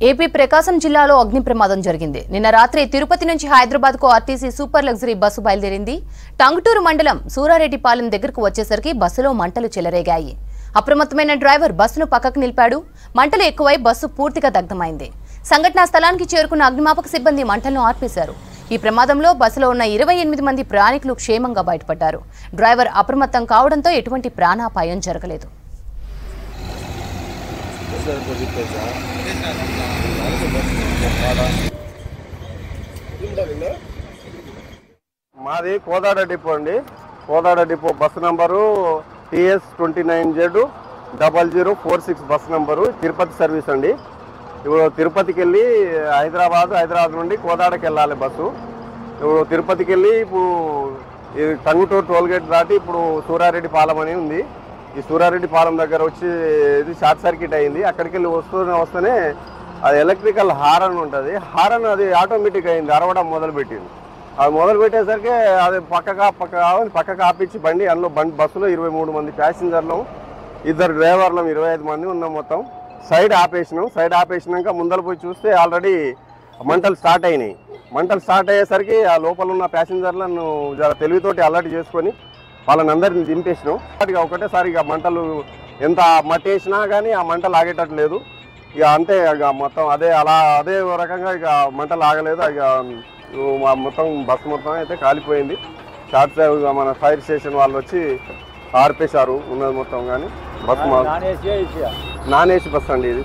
AP ప్రకాశం జిల్లాలో అగ్ని ప్రమాదం జరిగింది. నిన్న రాత్రి తిరుపతి నుంచి హైదరాబాద్ కు ఆర్టీసీ సూపర్ లగ్జరీ బస్సు బయలుదేరింది. టంగుటూరు మండలం సూరారెడ్డిపాలెం దగ్గరకు వచ్చేసరికి బస్సులో మంటలు చెలరేగాయి. అప్రమత్తమైన డ్రైవర్ బస్సును పక్కకు నిలిపాడు. మంటలు ఎక్కువై బస్సు పూర్తిగా దగ్ధమైంది. సంఘటనా స్థలానికి చేరుకున్న అగ్నిమాపక సిబ్బంది మంటలను ఆర్పేశారు. ఈ ప్రమాదంలో బస్సులో ఉన్న 28 మంది ప్రయాణికులు క్షేమంగా బయటపడ్డారు. డ్రైవర్ అప్రమత్తం కావడంతో ఎటువంటి ప్రాణాపాయం జరగలేదు. మాది కోదాడ డిపో అండి. Kodad depot bus number TS29Z0046 bus number. Tirupati service అండి. ఇప్పుడు తిరుపతికి వెళ్ళి హైదరాబాద్ నుండి కోదాడకి వెళ్ళాలి బస్సు. ఇప్పుడు తిరుపతికి వెళ్ళి ఇప్పుడు టంగుటూరు టోల్గేట్ దాటి ఇప్పుడు సూరారెడ్డిపాలెం అని ఉంది. ఈ సూరారెడ్డిపాలెం దగ్గర వచ్చి ఇది షార్ట్ సర్క్యూట్ అయింది. అక్కడికి వెళ్ళి వస్తూనే అది ఎలక్ట్రికల్ హారన్ ఉంటుంది. హారన్ అది ఆటోమేటిక్ అయింది, అరవడం మొదలుపెట్టింది. అది మొదలుపెట్టేసరికి అది పక్కకు ఆపించి అందులో బస్సులో 23 మంది ప్యాసింజర్లు, 2 డ్రైవర్లు, 25 మంది ఉన్నాం. మొత్తం సైడ్ ఆపేసినాక ముందర పోయి చూస్తే ఆల్రెడీ మంటలు స్టార్ట్ అయినాయి. మంటలు స్టార్ట్ అయ్యేసరికి ఆ లోపల ఉన్న ప్యాసింజర్లను తెలివితోటి అలర్ట్ చేసుకొని వాళ్ళని అందరిని దింపేసినాం. ఒకటేసారి ఇక మంటలు ఎంత మట్టేసినా కానీ ఆ మంటలు ఆగేటట్టు లేదు. ఇక అంతే, ఇక మొత్తం అదే రకంగా ఇక మంటలు ఆగలేదు. ఇక మొత్తం బస్సు మొత్తం అయితే కాలిపోయింది. షార్ట్ మన ఫైర్ స్టేషన్ వాళ్ళు వచ్చి ఆర్పేశారు ఉన్నది మొత్తం. కానీ బస్సు నాన్ ఏసీ బస్ అండి ఇది.